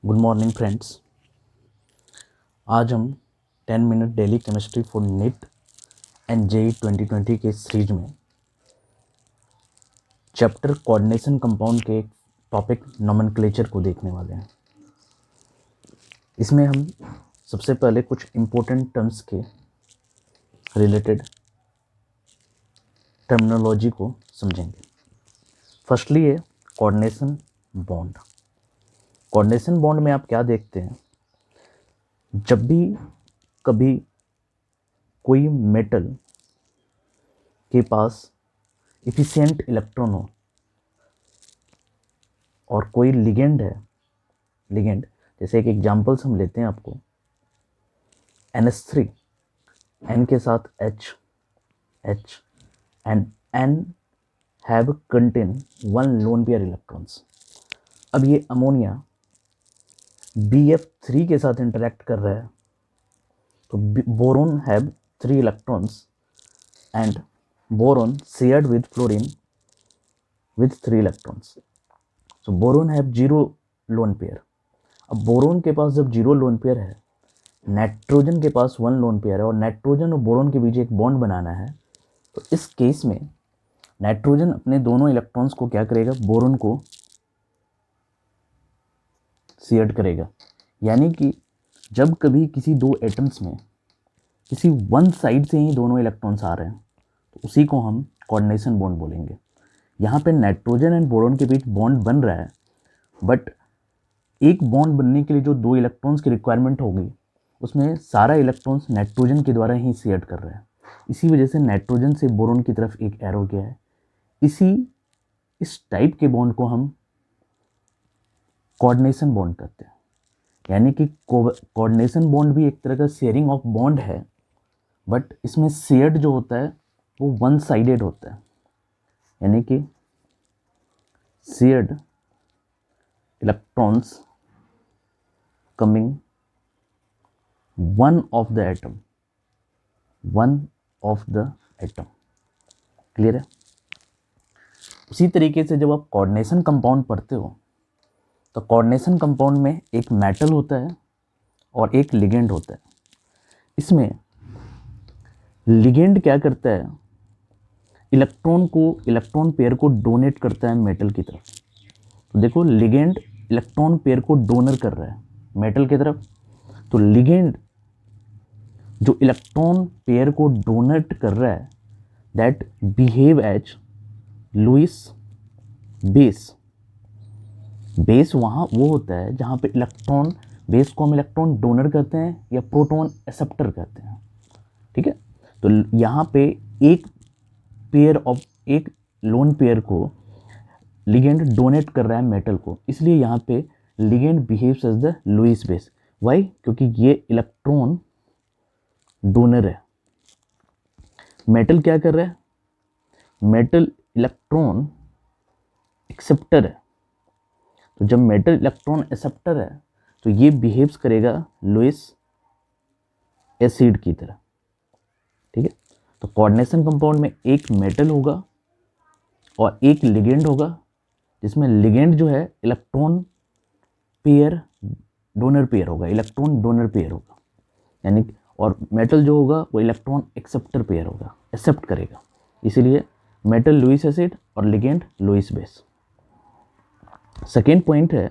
Good morning friends. आज हम 10 minute daily chemistry for NEET and JEE 2020 के series में चैप्टर कोऑर्डिनेशन कंपाउंड के टॉपिक नोमेनक्लेचर को देखने वाले हैं। इसमें हम सबसे पहले कुछ इम्पोर्टेंट टर्म्स के रिलेटेड टर्मिनोलॉजी को समझेंगे। फर्स्टली है कोऑर्डिनेशन बॉन्ड। कोऑर्डिनेशन बॉन्ड में आप क्या देखते हैं, जब भी कभी कोई मेटल के पास एफिशिएंट इलेक्ट्रॉन हो और कोई लिगेंड है, लिगेंड जैसे एक एग्जांपल्स हम लेते हैं आपको, NH3, N के साथ H and N have contain 1 lone pair electrons. अब ये अमोनिया BF3 के साथ इंटरेक्ट कर रहा है, तो boron have 3 electrons and boron shared with fluorine with 3 electrons. So boron have 0 lone pair. अब बोरोन के पास जब 0 लोन पेयर है, नाइट्रोजन के पास 1 लोन पेयर है और नाइट्रोजन और बोरोन के बीच एक बॉन्ड बनाना है, तो इस केस में नाइट्रोजन अपने दोनों इलेक्ट्रॉन्स को क्या करेगा, बोरोन को शेयर करेगा। यानी कि जब कभी किसी दो एटम्स में किसी वन साइड से ही दोनों इलेक्ट्रॉन्स आ रहे हैं, तो उसी को हम कोऑर्डिनेशन बॉन्ड बोलेंगे। यहाँ पे नाइट्रोजन एंड बोरोन के बीच बॉन्ड बन रहा है, बट एक बॉन्ड बनने के लिए जो 2 इलेक्ट्रॉन्स की रिक्वायरमेंट होगी, उसमें सारा इलेक्ट्रॉन्स नाइट्रोजन के द्वारा ही शेयर कर रहा है। इसी वजह से नाइट्रोजन से बोरोन की तरफ एक एरो गया है। इस टाइप के बॉन्ड को हम कोऑर्डिनेशन बॉन्ड कहते हैं। यानी कि कोऑर्डिनेशन बॉन्ड भी एक तरह का शेयरिंग ऑफ बॉन्ड है, बट इसमें शेयर्ड जो होता है वो वन साइडेड होता है। यानी कि shared electrons coming one of the atom, clear है। उसी तरीके से जब आप कोऑर्डिनेशन कंपाउंड पढ़ते हो, तो कोऑर्डिनेशन कंपाउंड में एक मेटल होता है और एक लिगेंड होता है। इसमें लिगेंड क्या करता है, इलेक्ट्रॉन पेयर को डोनेट करता है मेटल की तरफ। तो देखो, लिगेंड इलेक्ट्रॉन पेयर को डोनर कर रहा है मेटल की तरफ, तो लिगेंड जो इलेक्ट्रॉन पेयर को डोनेट कर रहा है, that behave as Lewis base. Base वहाँ वो होता है जहाँ पे इलेक्ट्रॉन, बेस को हम इलेक्ट्रॉन डोनर कहते हैं या प्रोटॉन एक्सेप्टर कहते हैं, ठीक है। तो यहाँ पे एक लोन पेयर को लिगेंड डोनेट कर रहा है मेटल को, इसलिए यहाँ पे ligand behaves as the Lewis base. Why? क्योंकि ये इलेक्ट्रॉन डोनर है। मेटल क्या कर रहा है, मेटल इलेक्ट्रॉन एक्सेप्टर है। तो जब मेटल इलेक्ट्रॉन एक्सेप्टर है, तो ये बिहेव्स करेगा लुईस एसिड की तरह, ठीक है। तो कोऑर्डिनेशन कंपाउंड में एक मेटल होगा और एक लिगेंड होगा, जिसमें लिगेंड जो है इलेक्ट्रॉन पेयर डोनर पेयर होगा, इलेक्ट्रॉन डोनर पेयर होगा, यानी और मेटल जो होगा वो इलेक्ट्रॉन एक्सेप्टर पेयर होगा, एक्सेप्ट करेगा। इसीलिए मेटल लुईस एसिड और ligand Lewis base. Second point है,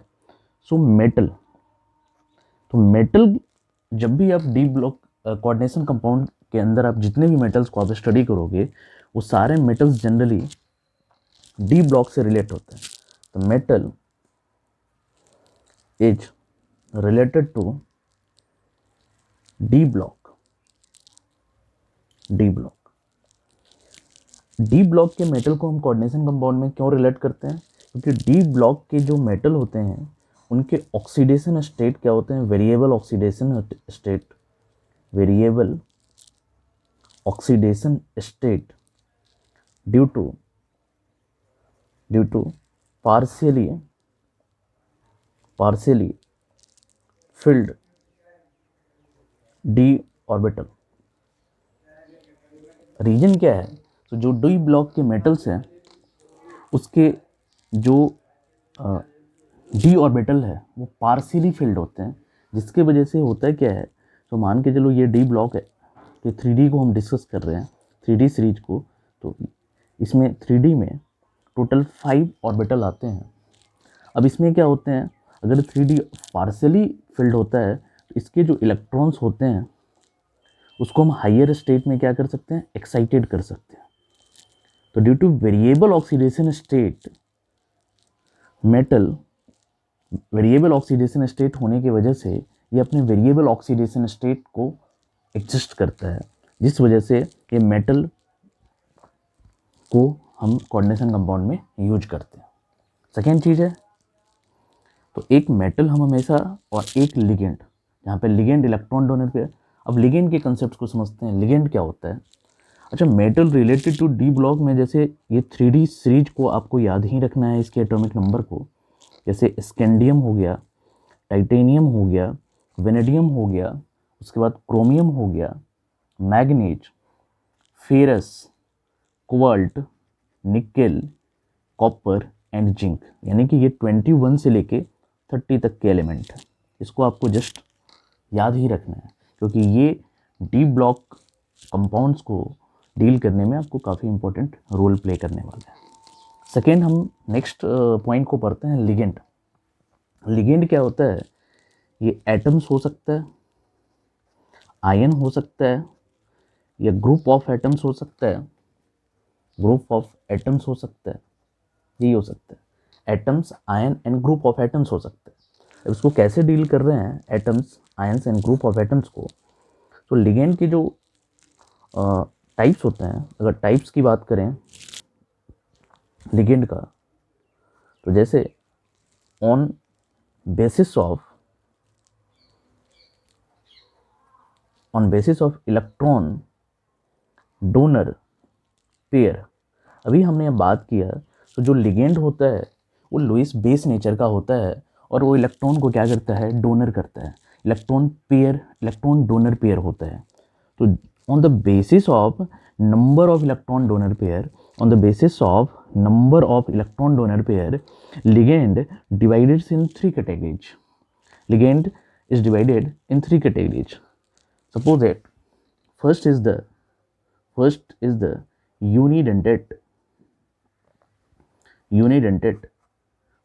सो मेटल। तो मेटल, जब भी आप डी ब्लॉक कोऑर्डिनेशन कंपाउंड के अंदर आप जितने भी मेटल्स को आप स्टडी करोगे, वो सारे मेटल्स जनरली डी ब्लॉक से रिलेट होते हैं। तो metal is related to d block. D block के मेटल को हम कोऑर्डिनेशन कंपाउंड में क्यों रिलेट करते हैं? क्योंकि डी ब्लॉक के जो मेटल होते हैं, उनके ऑक्सीडेशन स्टेट क्या होते हैं, variable oxidation state due to partially filled d orbital. Reason क्या है? तो जो डी ब्लॉक के मेटल्स हैं, उसके जो डी ऑर्बिटल है वो पार्शियली फिल्ड होते हैं, जिसके वजह से होता है क्या है, तो मान के चलो ये डी ब्लॉक है, कि 3D को हम डिस्कस कर रहे हैं, 3D सीरीज को, तो इसमें 3D में टोटल 5 ऑर्बिटल आते हैं। अब इसमें क्या होते हैं, अगर 3D पार्शियली फिल्ड होता है तो इसके जो इलेक्ट्रॉन्स होते हैं उसको हम हायर स्टेट में क्या कर सकते हैं, एक्साइटेड कर सकते हैं। तो due two variable oxidation state, metal variable oxidation state होने की वजह से ये अपने वेरिएबल ऑक्सीडेशन स्टेट को एडजस्ट करता है, जिस वजह से ये मेटल को हम कोऑर्डिनेशन कंपाउंड में यूज करते हैं। सेकेंड चीज़ है, तो एक मेटल हम हमेशा, और एक लिगेंड, यहाँ पे लिगेंड इलेक्ट्रॉन डोनर पे। अब लिगेंड के कंसेप्ट को समझते हैं, लिगेंड क्या होता है। अच्छा, metal related to d block में जैसे ये 3D सीरीज को आपको याद ही रखना है, इसके एटॉमिक नंबर को, जैसे स्कैंडियम हो गया, टाइटेनियम हो गया, वेनेडियम हो गया, उसके बाद क्रोमियम हो गया, manganese, ferrous, cobalt, nickel, copper and zinc, यानी कि ये 21 से लेके 30 तक के एलिमेंट है। इसको आपको जस्ट याद ही रखना है, क्योंकि ये डी ब्लॉक कंपाउंड्स को डील करने में आपको काफ़ी इंपॉर्टेंट रोल प्ले करने वाला है। सेकेंड, हम नेक्स्ट पॉइंट को पढ़ते हैं, लिगेंड। लिगेंड क्या होता है, ये एटम्स हो सकता है, आयन हो सकता है, या ग्रुप ऑफ एटम्स हो सकता है, ग्रुप ऑफ एटम्स हो सकता है, यही हो सकता है, atoms, ion and group of atoms हो सकते हैं। अब इसको कैसे डील कर रहे हैं, atoms, ions and group of atoms को, तो लिगेंड के जो टाइप्स होते हैं, अगर टाइप्स की बात करें लिगेंड का, तो जैसे on basis of electron donor pair, अभी हमने बात किया, तो जो लिगेंड होता है वो लुईस बेस नेचर का होता है, और वो इलेक्ट्रॉन को क्या करता है, डोनर करता है, electron pair, electron donor pair होता है। तो on the basis of number of electron donor pair, on the basis of number of electron donor pair, ligand divided in 3 categories. Ligand is divided in 3 categories. Suppose that first is the unidentate.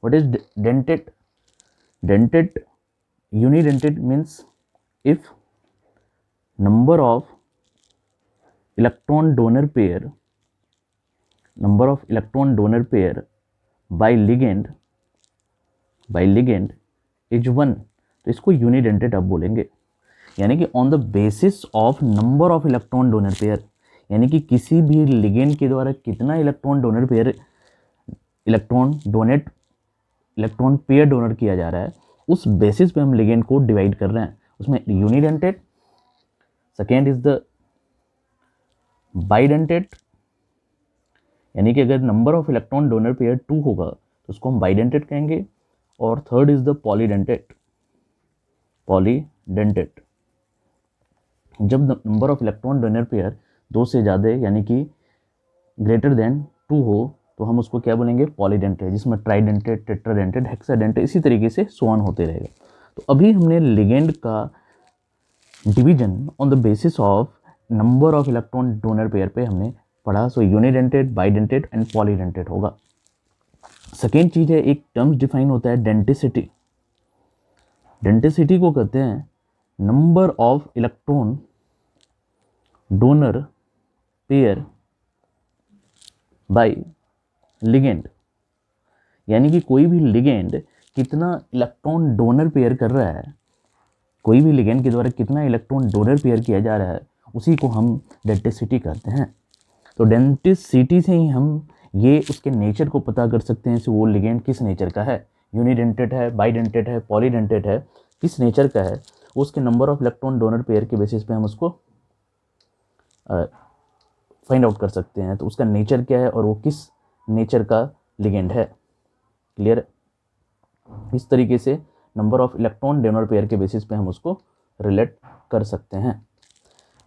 What is dentate? Unidentate means if number of electron donor pair by ligand is 1, तो इसको unidentate आप बोलेंगे। यानी कि on the basis of number of electron donor pair, यानी कि किसी भी लिगेंड के द्वारा कितना electron donor pair, electron pair donor किया जा रहा है, उस बेसिस पे हम लिगेंड को डिवाइड कर रहे हैं। उसमें unidentate, second is the bidentate, यानी कि अगर number of electron donor pair 2 होगा तो उसको हम बाइडेंटेट कहेंगे, और थर्ड इज द पॉलीडेंटेट। जब number of electron donor pair 2 से ज़्यादा यानी कि ग्रेटर देन 2 हो तो हम उसको क्या बोलेंगे, पॉलीडेंटेट, जिसमें ट्राइडेंटेट, टेट्राडेंटेट, हेक्साडेंटेट, इसी तरीके से सोन होते रहेगा। तो अभी हमने लिगेंड का division on the basis of number of electron donor pair पे हमने पढ़ा। सो यूनिडेंटेट, बाइडेंटेट एंड पॉलीडेंटेट होगा। सेकेंड चीज़ है, एक टर्म्स डिफाइन होता है डेंटिसिटी। डेंटिसिटी को कहते हैं number of electron donor pair bye ligand, यानी कि कोई भी लिगेंड कितना इलेक्ट्रॉन डोनर पेयर कर रहा है, कोई भी लिगेंड के द्वारा कितना इलेक्ट्रॉन डोनर पेयर किया जा रहा है, उसी को हम डेंटिसिटी कहते हैं। तो डेंटिसिटी से ही हम ये उसके नेचर को पता कर सकते हैं, वो लिगेंड किस नेचर का है, यूनिडेंटेट है, बाइडेंटेट है, पॉलीडेंटेट है, किस नेचर का है, उसके number of electron donor pair के बेसिस पे हम उसको फाइंड आउट कर सकते हैं। तो उसका नेचर क्या है और वो किस नेचर का लिगेंड है। क्लियर है? इस तरीके से number of electron donor pair के बेसिस पे हम उसको रिलेट कर सकते हैं।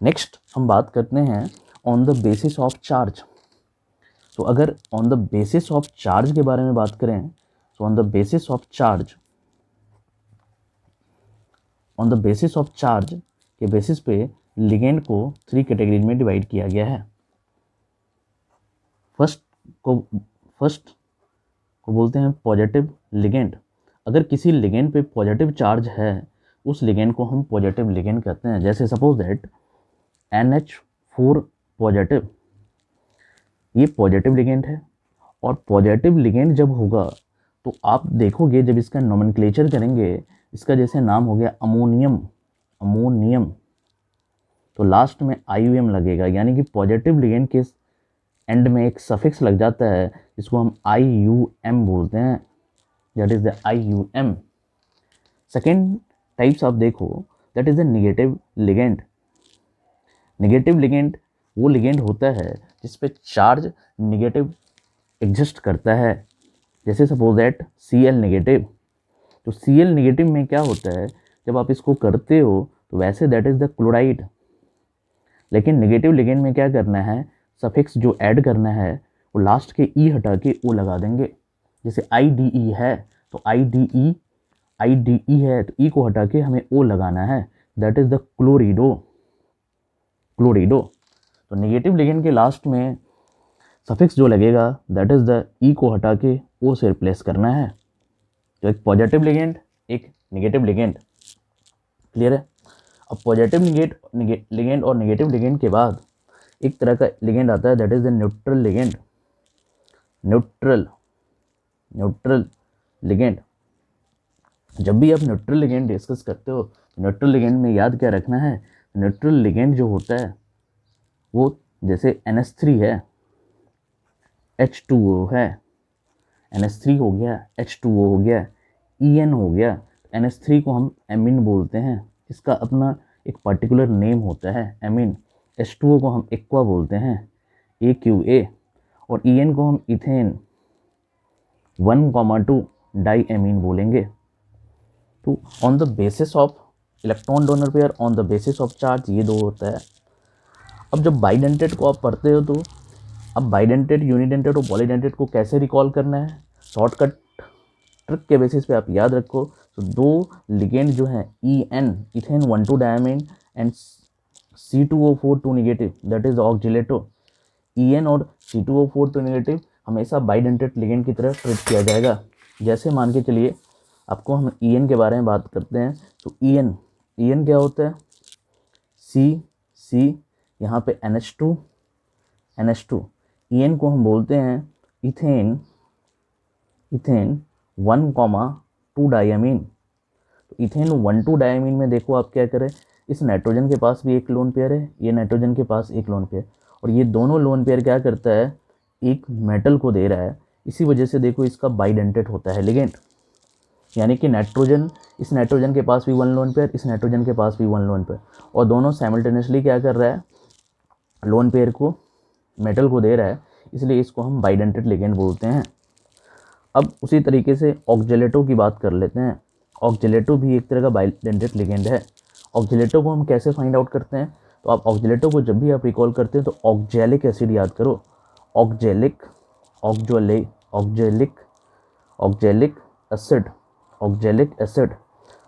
नेक्स्ट हम बात करते हैं on the basis of charge. तो अगर on the basis of charge के बारे में बात करें so on the basis of charge, on the basis of charge के बेसिस पे लिगेंड को 3 कैटेगरीज में डिवाइड किया गया है। फर्स्ट को बोलते हैं पॉजिटिव लिगेंड। अगर किसी लिगेंड पे पॉजिटिव चार्ज है उस लिगेंड को हम पॉजिटिव लिगेंड कहते हैं। जैसे सपोज दैट NH4 पॉजिटिव, ये पॉजिटिव लिगेंड है। और पॉजिटिव लिगेंड जब होगा तो आप देखोगे जब इसका नोमेनक्लेचर करेंगे, इसका जैसे नाम हो गया अमोनियम, तो लास्ट में IUM लगेगा, यानी कि पॉजिटिव लिगेंड के एंड में एक सफिक्स लग जाता है जिसको हम IUM बोलते हैं, that is the IUM। Second types आप देखो, that is the negative ligand. Negative ligand वो लिगेंड होता है जिस पे चार्ज नेगेटिव एग्जिस्ट करता है। जैसे सपोज दैट Cl नेगेटिव, तो Cl नेगेटिव में क्या होता है, जब आप इसको करते हो तो वैसे दैट इज द क्लोराइड, लेकिन नेगेटिव लिगेंड में क्या करना है, सफिक्स जो ऐड करना है वो लास्ट के ई हटा के ओ लगा देंगे। जैसे IDE है तो IDE है तो ई को हटा के हमें ओ लगाना है, दैट इज द क्लोरिडो। तो नेगेटिव लिगेंड के लास्ट में सफिक्स जो लगेगा दैट इज द ई को हटा के ओ से रिप्लेस करना है। तो एक पॉजिटिव लिगेंड, एक नेगेटिव लिगेंड, क्लियर है। अब पॉजिटिव लिगेंड और नेगेटिव लिगेंड के बाद एक तरह का लिगेंड आता है that is the neutral ligand. Neutral ligand, जब भी आप न्यूट्रल लिगेंड डिस्कस करते हो तो न्यूट्रल लिगेंड में याद क्या रखना है, न्यूट्रल लिगेंड जो होता है वो जैसे NH3 है, H2O है, NH3 हो गया, H2O हो गया, EN हो गया। NH3 को हम एमीन बोलते हैं, इसका अपना एक पर्टिकुलर नेम होता है एमीन। H2O को हम एक्वा बोलते हैं, AQA। और EN को हम इथेन 1,2 डाई एमीन बोलेंगे। तो on the basis of electron donor pair, on the basis of charge, ये दो होता है। अब जब बाइडेंटेट को आप पढ़ते हो तो अब बाइडेंटेट, यूनिडेंटेट और पॉलीडेंटेट को कैसे रिकॉल करना है, शॉर्टकट ट्रिक के बेसिस पे आप याद रखो। तो दो लिगेंड जो हैं EN, ethane 1,2 diamine and C2O4 2 negative, that is oxalato. EN और C2O4 2 नेगेटिव हमेशा बाइडेंटेट लिगेंड की तरह ट्रीट किया जाएगा। जैसे मान के चलिए आपको हम EN के बारे में बात करते हैं, तो EN क्या होता है, C यहाँ पे NH2। EN को हम बोलते हैं इथेन 1,2 डायमीन। तो इथेन 1,2 डायमीन में देखो आप क्या करें, इस नाइट्रोजन के पास भी एक लोन पेयर है, ये नाइट्रोजन के पास एक लोन पेयर, और ये दोनों लोन पेयर क्या करता है, एक मेटल को दे रहा है। इसी वजह से देखो इसका बाइडेंटेट होता है लिगेंड, यानी कि नाइट्रोजन, इस नाइट्रोजन के पास भी 1 लोन पेयर, इस नाइट्रोजन के पास भी 1 लोन पेयर, और दोनों साइमल्टेनियसली क्या कर रहा है, लोन पेयर को, मेटल को दे रहा है, इसलिए इसको हम बाइडेंटेट लिगेंड बोलते हैं। अब उसी तरीके से ऑक्जेलेटो की बात कर लेते हैं। ऑक्जेलेटो भी एक तरह का बाइडेंटेट लिगेंड है। ऑक्जेलेटो को हम कैसे फाइंड आउट करते हैं, तो आप ऑक्जेलेटो को जब भी आप रिकॉल करते हैं तो ऑक्जेलिक एसिड याद करो, ऑक्जेलिक एसिड।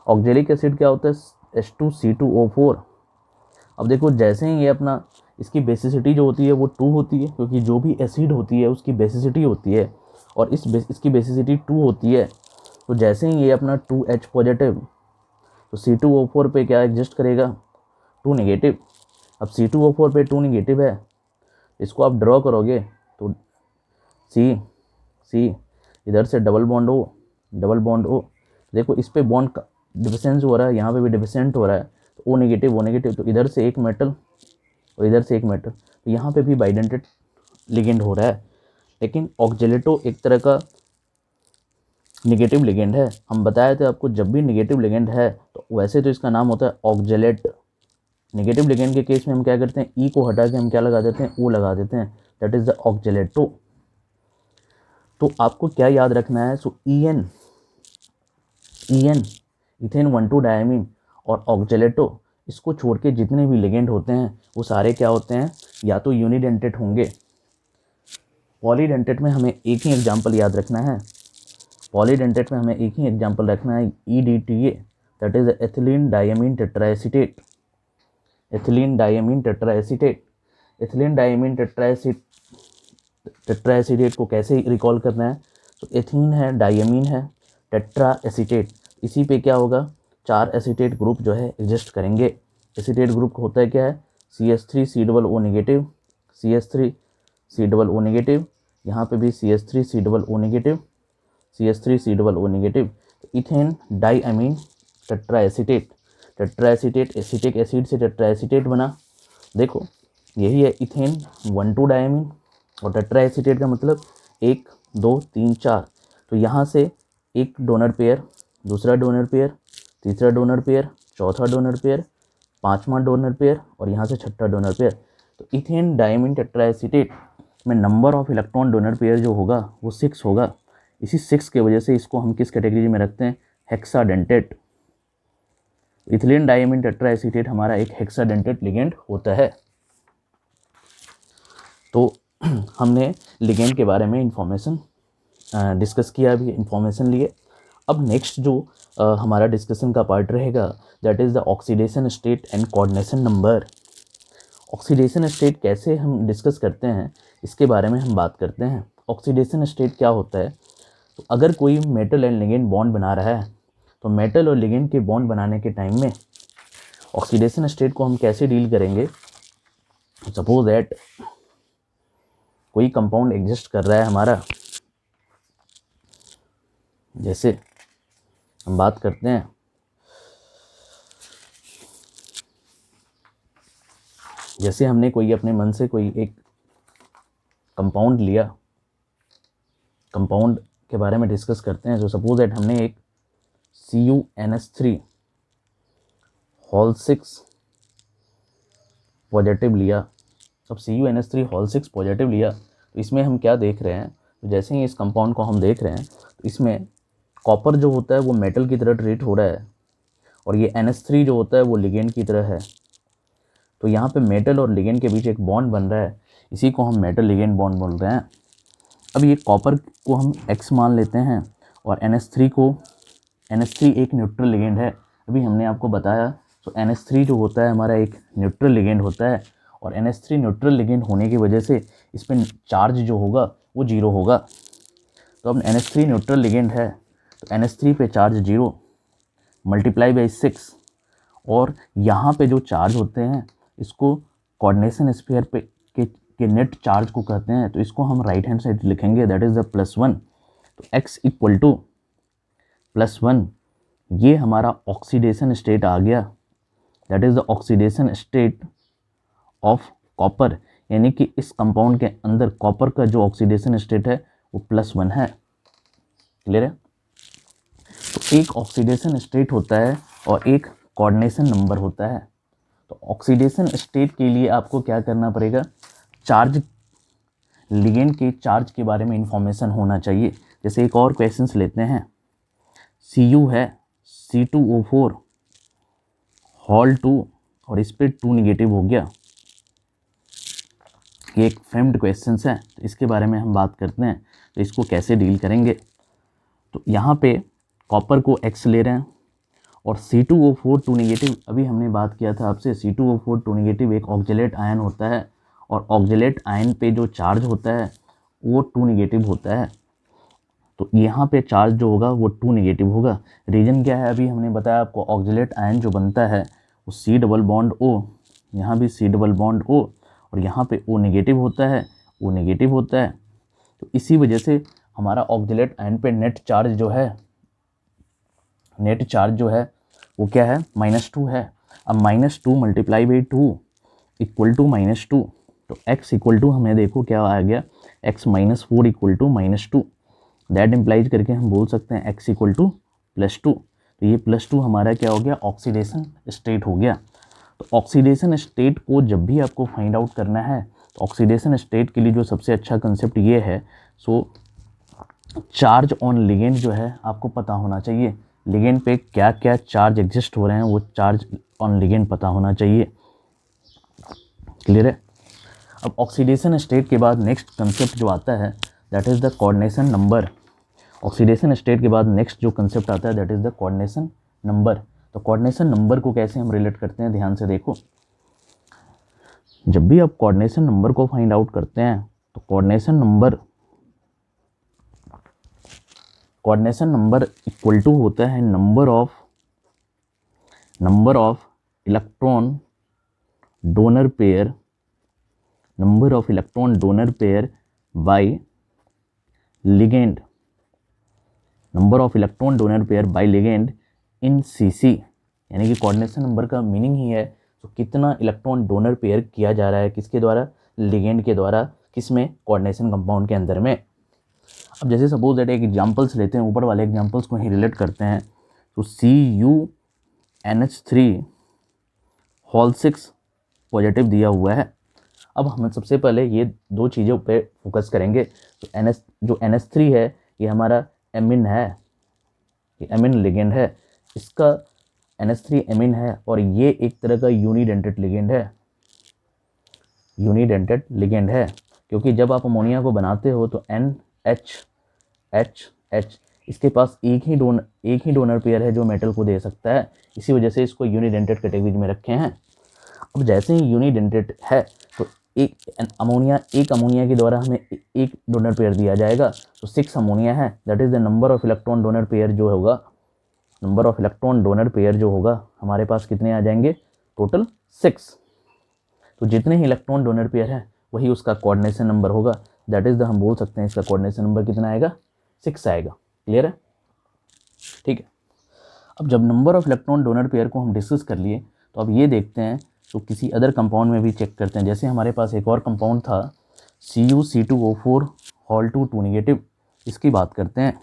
ऑक्जेलिक एसिड क्या होता है, H2C2O4। अब देखो जैसे ही ये अपना, इसकी बेसिसिटी जो होती है वो 2 होती है, क्योंकि जो भी एसिड होती है उसकी बेसिसिटी होती है, और इसकी बेसिसिटी 2 होती है। तो जैसे ही ये अपना 2H पॉजिटिव, तो C2O4 पे क्या एग्जिस्ट करेगा, 2 नेगेटिव। अब C2O4 पे 2 नेगेटिव है, इसको आप ड्रॉ करोगे तो C इधर से डबल बॉन्ड O, देखो इस पे बॉन्ड का डिफिसेंस हो रहा है, यहाँ पे भी डिफिसेंट हो रहा है, तो O नेगेटिव, तो इधर से एक मेटल और इधर से एक मेटल, तो यहाँ पे भी बाइडेंटेट लिगेंड हो रहा है। लेकिन ऑक्जेलेटो एक तरह का नेगेटिव लिगेंड है। हम बताए थे आपको, जब भी नेगेटिव लिगेंड है तो वैसे तो इसका नाम होता है ऑक्जेलेट। नेगेटिव लिगेंड के केस में हम क्या करते हैं, ई को हटा के हम क्या लगा देते हैं, ओ लगा देते हैं, दैट इज द ऑक्जेलेटो। तो आपको क्या याद रखना है, सो EN इथेन 1,2 डायमीन और ऑक्जेलेटो, इसको छोड़ के जितने भी लिगेंड होते हैं वो सारे क्या होते हैं, या तो यूनिडेंटेट होंगे। पॉलीडेंटेट में हमें एक ही एग्जाम्पल याद रखना है, पॉलीडेंटेट में हमें एक ही एग्जांपल रखना है, EDTA, that is ethylene diamine tetraacetate. Ethylene diamine tetraacetate, ethylene diamine tetraacetate को कैसे रिकॉल करना है? तो एथीन है, डायमीन है, टेट्रा एसीटेट, इसी पे क्या होगा, 4 एसीटेट ग्रुप जो है एग्जिस्ट करेंगे। एसीटेट ग्रुप होता है क्या है, CH3COO नेगेटिव, CH3COO नेगेटिव, यहाँ पे भी CH3COO negative, CH3COO negative. Ethane diamine tetraacetate, tetraacetate acetic acid से टेट्राएसीटेट बना। देखो यही है इथेन 1,2 डायमीन, और टेट्राएसीटेट का मतलब 1 2 3 4। तो यहाँ से एक डोनर पेयर, दूसरा डोनर पेयर, तीसरा डोनर पेयर, चौथा डोनर पेयर, पांचवा डोनर पेयर, और यहाँ से छठा डोनर पेयर। तो इथेन डायमीन टेट्राएसीटेट में number of electron donor pair जो होगा वो 6 होगा। इसी 6 की वजह से इसको हम किस कैटेगरी में रखते हैं, हेक्साडेंटेट। इथिलीन डायमीन टेट्राएसीटेट हमारा एक हेक्साडेंटेट लिगेंड होता है। तो हमने लिगेंड के बारे में इंफॉर्मेशन डिस्कस किया, अभी इंफॉर्मेशन लिए। अब नेक्स्ट जो हमारा डिस्कशन का पार्ट रहेगा, that is the oxidation state and coordination number. Oxidation state कैसे हम डिस्कस करते हैं, इसके बारे में हम बात करते हैं। ऑक्सीडेशन स्टेट क्या होता है, तो अगर कोई मेटल एंड लिगेंड बॉन्ड बना रहा है, तो मेटल और लिगेंड के बॉन्ड बनाने के टाइम में ऑक्सीडेशन स्टेट को हम कैसे डील करेंगे। सपोज दैट कोई कंपाउंड एग्जिस्ट कर रहा है हमारा, जैसे हम बात करते हैं जैसे हमने कोई अपने मन से कोई एक कंपाउंड लिया, कंपाउंड के बारे में डिस्कस करते हैं। तो सपोज दैट हमने एक CuNH3 होल 6 पॉजिटिव लिया। अब CuNH3 होल 6 पॉजिटिव लिया, तो इसमें हम क्या देख रहे हैं, तो जैसे ही इस कंपाउंड को हम देख रहे हैं, तो इसमें कॉपर जो होता है वो मेटल की तरह ट्रीट हो रहा है, और ये NH3 जो होता है वो लिगेंड की तरह है। तो यहाँ पे मेटल और लिगेंड के बीच एक बॉन्ड बन रहा है, इसी को हम मेटल लिगेंड बॉन्ड बोल रहे हैं। अब ये कॉपर को हम X मान लेते हैं, और NH3 एक न्यूट्रल लिगेंड है, अभी हमने आपको बताया। तो NH3 जो होता है हमारा एक न्यूट्रल लिगेंड होता है, और NH3 न्यूट्रल लिगेंड होने की वजह से इस पर चार्ज जो होगा वो 0 होगा। तो अब NH3 न्यूट्रल लिगेंड है, तो NH3 पे चार्ज 0 मल्टीप्लाई बाई 6, और यहाँ पे जो चार्ज होते हैं इसको कोऑर्डिनेशन स्फीयर पे के नेट चार्ज को कहते हैं। तो इसको हम राइट हैंड साइड लिखेंगे, दैट इज़ द +1। तो x इक्वल टू +1, ये हमारा ऑक्सीडेशन स्टेट आ गया, that is the oxidation state of copper, यानी कि इस कंपाउंड के अंदर कॉपर का जो ऑक्सीडेशन स्टेट है वो +1 है। क्लियर है? तो एक ऑक्सीडेशन स्टेट होता है और एक कोऑर्डिनेशन नंबर होता है। तो ऑक्सीडेशन स्टेट के लिए आपको क्या करना पड़ेगा, चार्ज, लिगेंड के चार्ज के बारे में इंफॉर्मेशन होना चाहिए। जैसे एक और क्वेश्चंस लेते हैं, Cu है C2O4 हॉल 2, और इस पर 2 निगेटिव हो गया। ये एक फ्रेम्ड क्वेश्चन है, तो इसके बारे में हम बात करते हैं। तो इसको कैसे डील करेंगे, तो यहाँ पे कॉपर को X ले रहे हैं, और C2O4 2 निगेटिव, अभी हमने बात किया था आपसे, C2O4 2 निगेटिव एक ऑक्जेलेट आयन होता है, और ऑक्जेलेट आयन पे जो चार्ज होता है वो 2 निगेटिव होता है। तो यहाँ पे चार्ज जो होगा वो 2 निगेटिव होगा। रीजन क्या है, अभी हमने बताया आपको, ऑक्जेलेट आयन जो बनता है वो C डबल बॉन्ड O, यहाँ भी C डबल बॉन्ड O, और यहाँ पे O नेगेटिव होता है, O नेगेटिव होता है। तो इसी वजह से हमारा ऑक्जेलेट आयन पे नेट चार्ज जो है वो क्या है, -2 है। अब -2 मल्टीप्लाई बाई 2 इक्वल टू -2, तो x इक्वल टू हमें देखो क्या आ गया, x -4 equal to -2। That implies करके हम बोल सकते हैं x इक्वल टू +2। तो ये +2 हमारा क्या हो गया, ऑक्सीडेशन स्टेट हो गया। तो ऑक्सीडेशन स्टेट को जब भी आपको फाइंड आउट करना है, तो ऑक्सीडेशन स्टेट के लिए जो सबसे अच्छा कंसेप्ट ये है, सो चार्ज ऑन लिगेंड जो है आपको पता होना चाहिए। लिगेंड पे क्या क्या चार्ज एग्जिस्ट हो रहे हैं वो चार्ज ऑन लिगेंड पता होना चाहिए। क्लियर है? अब ऑक्सीडेशन स्टेट के बाद नेक्स्ट कंसेप्ट जो आता है, that is the coordination number. Oxidation state के बाद नेक्स्ट जो कंसेप्ट आता है that is the coordination number. तो कोऑर्डिनेशन नंबर को कैसे हम रिलेट करते हैं, ध्यान से देखो। जब भी आप कोऑर्डिनेशन नंबर को फाइंड आउट करते हैं तो कोऑर्डिनेशन नंबर इक्वल टू होता है number of electron donor pair bye ligand, number of electron donor pair bye ligand in CC. यानी कि कोऑर्डिनेशन नंबर का मीनिंग ही है तो कितना इलेक्ट्रॉन डोनर पेयर किया जा रहा है, किसके द्वारा, लिगेंड के द्वारा, किसमें, कोऑर्डिनेशन कंपाउंड के अंदर में। अब जैसे सपोज दैट एक एग्जांपल्स लेते हैं, ऊपर वाले एग्जांपल्स को ही रिलेट करते हैं। तो CuNH3 6 पॉजिटिव दिया हुआ है। अब हम सबसे पहले ये दो चीज़ों पे फोकस करेंगे। तो जो NH3 है ये हमारा एमिन है, ये एमिन लिगेंड है, इसका NH3 एमिन है और ये एक तरह का यूनिडेंटेड लिगेंड है, क्योंकि जब आप अमोनिया को बनाते हो तो NH इसके पास एक ही डोनर पेयर है जो मेटल को दे सकता है, इसी वजह से इसको यूनिडेंटेड कैटेगरी में रखे हैं। अब जैसे ही यूनिडेंटेड है तो एक अमोनिया के द्वारा हमें एक डोनर पेयर दिया जाएगा, तो 6 अमोनिया है, that is the number of electron donor pair जो होगा, हमारे पास कितने आ जाएंगे, टोटल 6। तो जितने ही इलेक्ट्रॉन डोनर पेयर है वही उसका कोऑर्डिनेशन नंबर होगा, दैट इज़ द हम बोल सकते हैं इसका कोऑर्डिनेशन नंबर कितना आएगा, 6 आएगा। क्लियर है, ठीक है। अब जब number of electron donor pair को हम डिस्कस कर लिए तो अब ये देखते हैं तो किसी अदर कंपाउंड में भी चेक करते हैं। जैसे हमारे पास एक और कंपाउंड था CuC2O4 हॉल 2 नेगेटिव, इसकी बात करते हैं।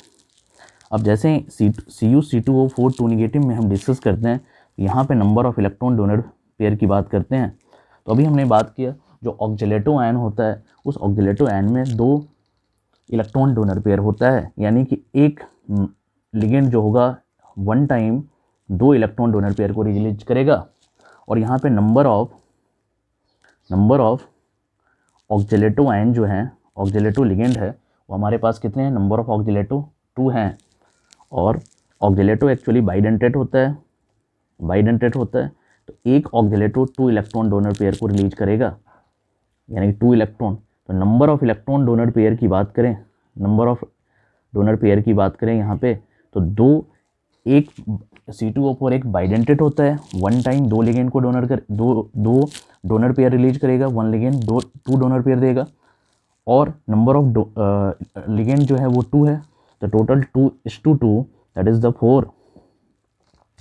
अब जैसे CuC2O4 2 नेगेटिव में हम डिस्कस करते हैं, यहाँ पे number of electron donor pair की बात करते हैं। तो अभी हमने बात किया जो ऑक्जेलेटो आयन होता है, उस ऑक्जेलेटो आयन में 2 इलेक्ट्रॉन डोनर पेयर होता है, यानी कि एक लिगेंड जो होगा one time 2 electron donor pair को रिलीज करेगा। और यहाँ पे नंबर ऑफ ऑक्जेलेटो आयन जो है, ऑक्जेलेटो लिगेंड है, वो हमारे पास कितने हैं, नंबर ऑफ ऑक्जेलेटो 2 हैं। और ऑक्जेलेटो एक्चुअली बाइडेंटेट होता है, तो एक ऑक्जेलेटो 2 इलेक्ट्रॉन डोनर पेयर को रिलीज करेगा, यानी कि 2 इलेक्ट्रॉन। तो number of electron donor pair की बात करें, यहाँ पे तो एक C2O4 एक बाइडेंटेट होता है, वन टाइम 2 लिगेंड को दो डोनर पेयर रिलीज करेगा, 1 लिगेंड 2 डोनर पेयर देगा। और नंबर ऑफ लिगेंड जो है वो 2 है, तो टोटल 2:2 दैट इज़ द 4।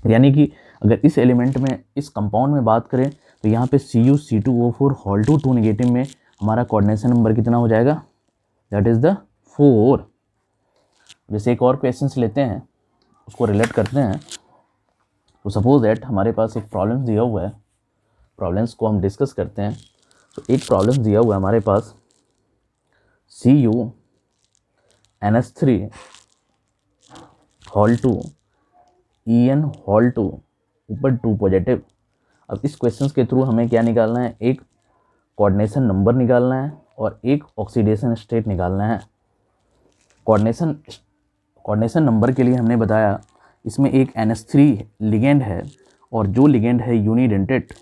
यानी कि अगर इस एलिमेंट में, इस कंपाउंड में बात करें तो यहाँ पे CuC2O4 हॉल 2 नेगेटिव में हमारा कोऑर्डिनेशन नंबर कितना हो जाएगा, दैट इज़ द 4। जैसे एक और क्वेश्चंस लेते हैं, उसको रिलेट करते हैं। तो सपोज दैट हमारे पास एक प्रॉब्लम दिया हुआ है, प्रॉब्लम्स को हम डिस्कस करते हैं। तो एक प्रॉब्लम दिया हुआ है हमारे पास CuNH3 हॉल 2 En हॉल 2 ऊपर 2 पॉजिटिव। अब इस क्वेश्चंस के थ्रू हमें क्या निकालना है, एक कोऑर्डिनेशन नंबर निकालना है और एक ऑक्सीडेशन स्टेट निकालना है। कोऑर्डिनेशन नंबर के लिए हमने बताया इसमें एक NH3 लिगेंड है और जो लिगेंड है यूनिडेंटेड,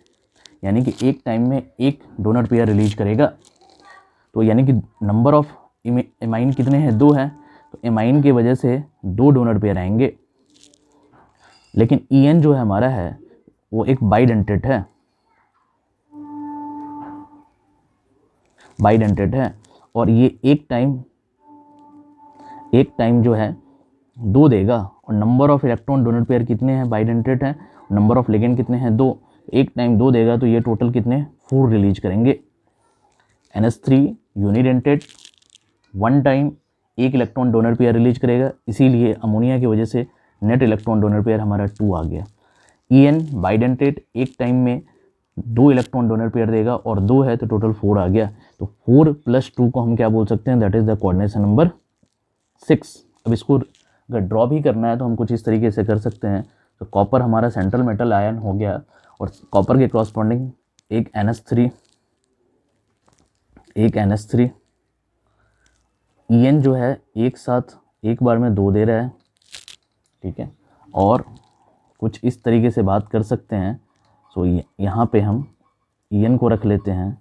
यानी कि एक टाइम में एक डोनर पेयर रिलीज करेगा। तो यानी कि नंबर ऑफ एमाइन कितने हैं, 2 हैं, तो एमाइन की वजह से 2 डोनर पेयर आएंगे। लेकिन En जो है हमारा है वो एक बाइडेंटेड है और ये एक टाइम जो है 2 देगा। और number of electron donor pair कितने हैं, बाइडेंटेड है, नंबर ऑफ लिगेंड कितने हैं, 2, एक टाइम 2 देगा, तो ये टोटल कितने 4 रिलीज करेंगे। NH3 यूनिडेंटेड, वन टाइम एक इलेक्ट्रॉन डोनर पेयर रिलीज करेगा, इसीलिए अमोनिया की वजह से नेट इलेक्ट्रॉन डोनर पेयर हमारा 2 आ गया। En बाइडेंटेड, एक टाइम में 2 इलेक्ट्रॉन डोनर पेयर देगा और 2 है तो टोटल 4 आ गया। तो 4 + 2 को हम क्या बोल सकते हैं, that is the coordination number 6। अब इसको अगर ड्रॉ भी करना है तो हम कुछ इस तरीके से कर सकते हैं। तो कॉपर हमारा सेंट्रल मेटल आयन हो गया और कॉपर के कॉरस्पॉन्डिंग एक NH3 En जो है एक साथ एक बार में 2 दे रहा है, ठीक है। और कुछ इस तरीके से बात कर सकते हैं। सो यहाँ पे हम En को रख लेते हैं,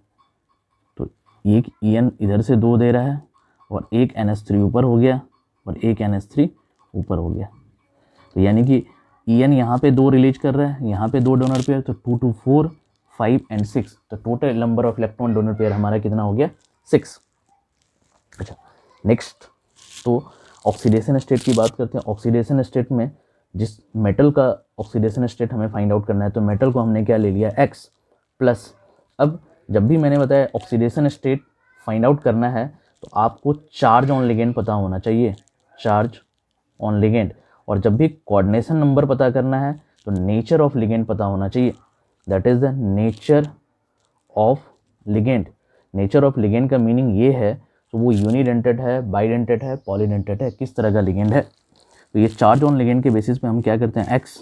तो एक En इधर से 2 दे रहा है और एक NH3 ऊपर हो गया और एक NH3 ऊपर हो गया। तो यानी कि En यहाँ पे 2 रिलीज कर रहा है, यहाँ पे 2 डोनर पेयर, तो 2 2 4 5 एंड 6, तो total number of electron donor pair हमारा कितना हो गया, 6। अच्छा, नेक्स्ट तो ऑक्सीडेशन स्टेट की बात करते हैं। ऑक्सीडेशन स्टेट में जिस मेटल का ऑक्सीडेशन स्टेट हमें फाइंड आउट करना है, तो मेटल को हमने क्या ले लिया, X प्लस। अब जब भी मैंने बताया ऑक्सीडेशन स्टेट फाइंड आउट करना है, तो आपको चार्ज ऑन लिगेंड पता होना चाहिए, चार्ज ऑन लिगेंड। और जब भी कोऑर्डिनेशन नंबर पता करना है, तो नेचर ऑफ लिगेंड पता होना चाहिए, that is the nature of ligand. Nature of ligand का मीनिंग ये है, तो वो यूनिडेंटेड है, बाइडेंटेड है, पॉलीडेंटेड है, किस तरह का लिगेंड है। तो ये चार्ज ऑन लिगेंड के बेसिस पे हम क्या करते हैं, X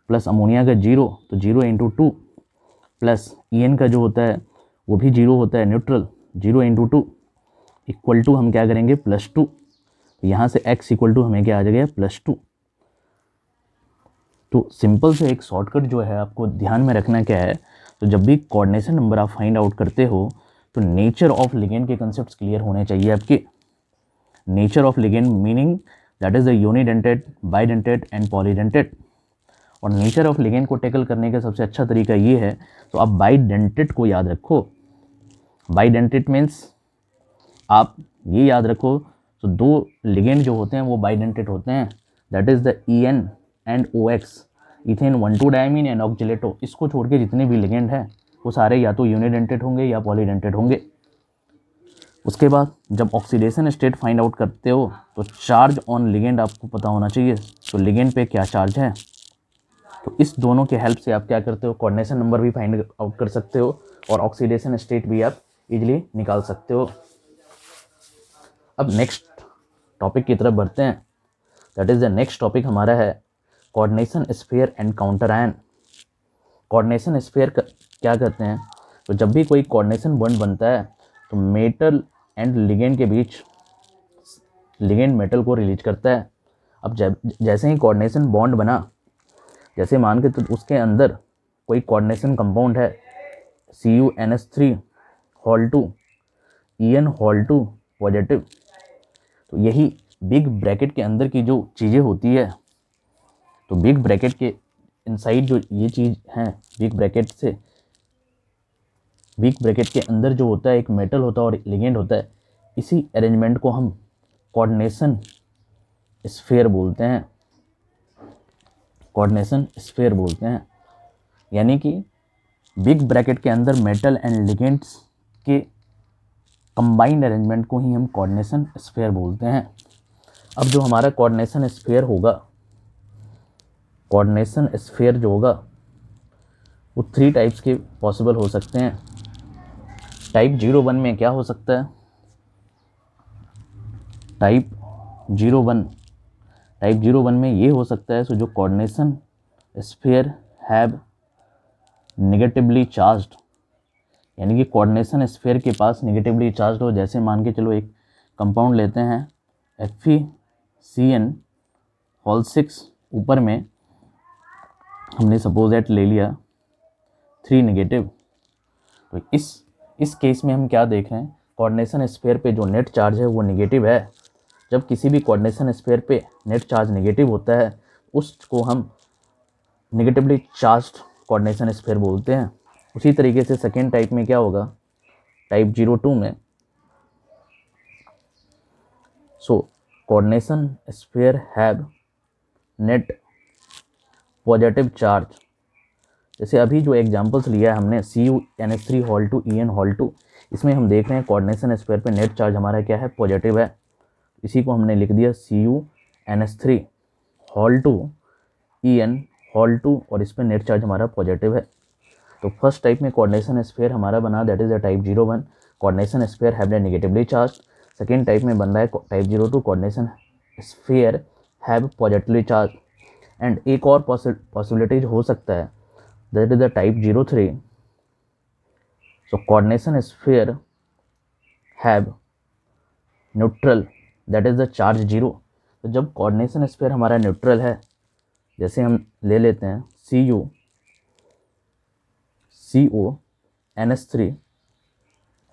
प्लस अमोनिया का 0, तो 0 × 2 प्लस En का जो होता है वो भी 0 होता है, न्यूट्रल, 0 × 2 इक्वल टू हम क्या करेंगे, +2। यहाँ से X इक्वल टू हमें क्या आ जाएगा, +2। तो सिंपल से एक शॉर्टकट जो है आपको ध्यान में रखना क्या है, तो जब भी कोऑर्डिनेशन नंबर आप फाइंड आउट करते हो, तो नेचर ऑफ लिगेंड के कंसेप्ट क्लियर होने चाहिए आपके। Nature of ligand meaning that is the unidentate, bidentate and polydentate. और नेचर ऑफ लिगेंड को टैकल करने का सबसे अच्छा तरीका ये है, तो आप बाइडेंटेड को याद रखो। बाइडेंटेड मीन्स आप ये याद रखो, तो 2 लिगेंड जो होते हैं वो बाइडेंटेड होते हैं, that is the En and OX, ethane one two diamine and oxalato. इसको छोड़ के जितने भी लिगेंड हैं वो सारे या तो यूनिडेंटेड होंगे या पॉलीडेंटेड होंगे। उसके बाद जब ऑक्सीडेशन स्टेट फाइंड आउट करते हो, तो चार्ज ऑन लिगेंड आपको पता होना चाहिए, तो लिगेंड पे क्या चार्ज है। तो इस दोनों के हेल्प से आप क्या करते हो, कोऑर्डिनेशन नंबर भी फाइंड आउट कर सकते हो और ऑक्सीडेशन स्टेट भी आप इजीली निकाल सकते हो। अब नेक्स्ट टॉपिक की तरफ बढ़ते हैं, that is the next topic हमारा है coordination sphere and counter ion. Coordination sphere क्या कहते हैं, तो जब भी कोई कोऑर्डिनेशन बॉन्ड बनता है, तो मेटल एंड लिगेंड के बीच लिगेंड मेटल को रिलीज करता है। अब जैसे ही कोऑर्डिनेशन बॉन्ड बना, जैसे मान के तो उसके अंदर कोई कोऑर्डिनेशन कंपाउंड है, CuNH3 hall 2 En hall 2 positive. तो यही बिग ब्रैकेट के अंदर की जो चीज़ें होती है, तो बिग ब्रैकेट के इनसाइड जो ये चीज़ है, बिग ब्रैकेट के अंदर जो होता है, एक मेटल होता है और लिगेंड होता है। इसी अरेंजमेंट को हम कोऑर्डिनेशन स्फीयर बोलते हैं, कोऑर्डिनेशन स्फीयर बोलते हैं। यानी कि बिग ब्रैकेट के अंदर मेटल एंड लिगेंड्स के कंबाइंड अरेंजमेंट को ही हम कोऑर्डिनेशन स्फीयर बोलते हैं। अब जो हमारा कोऑर्डिनेशन स्फीयर होगा, कोऑर्डिनेशन स्फीयर जो होगा वो 3 टाइप्स के पॉसिबल हो सकते हैं। टाइप 01 में क्या हो सकता है, टाइप 01 में ये हो सकता है, सो जो coordination sphere have negatively charged, यानी कि कोऑर्डिनेशन स्फीयर के पास नेगेटिवली चार्ज्ड हो। जैसे मान के चलो एक कंपाउंड लेते हैं FeCN हॉल 6, ऊपर में हमने सपोज दैट ले लिया 3 नेगेटिव। तो इस केस में हम क्या देख रहे हैं, कोऑर्डिनेशन स्फीयर पे जो नेट चार्ज है वो नेगेटिव है। जब किसी भी कोऑर्डिनेशन स्फीयर पे नेट चार्ज नेगेटिव होता है, उसको हम नेगेटिवली चार्ज्ड कोऑर्डिनेशन स्फीयर बोलते हैं। उसी तरीके से सेकेंड टाइप में क्या होगा, टाइप 02 में, so coordination sphere have net positive charge. जैसे अभी जो एग्जांपल्स लिया है हमने, CuNH3 हॉल 2 En हॉल 2, इसमें हम देख रहे हैं कोऑर्डिनेशन स्फीयर पे नेट चार्ज हमारा क्या है, पॉजिटिव है। इसी को हमने लिख दिया CuNH3 हॉल 2 En हॉल 2, और इस पर नेट चार्ज हमारा पॉजिटिव है। तो फर्स्ट टाइप में कोऑर्डिनेशन स्फीयर हमारा बना, that is the type 01, coordination sphere have negatively charge. Second type में बन रहा है type 02, coordination sphere have positively charge. And एक और पॉसिबिलिटीज हो सकता है, that is the type 03, so coordination sphere have neutral, that is the charge 0। तो जब कोऑर्डिनेशन स्फीयर हमारा न्यूट्रल है, जैसे हम ले लेते हैं CuCO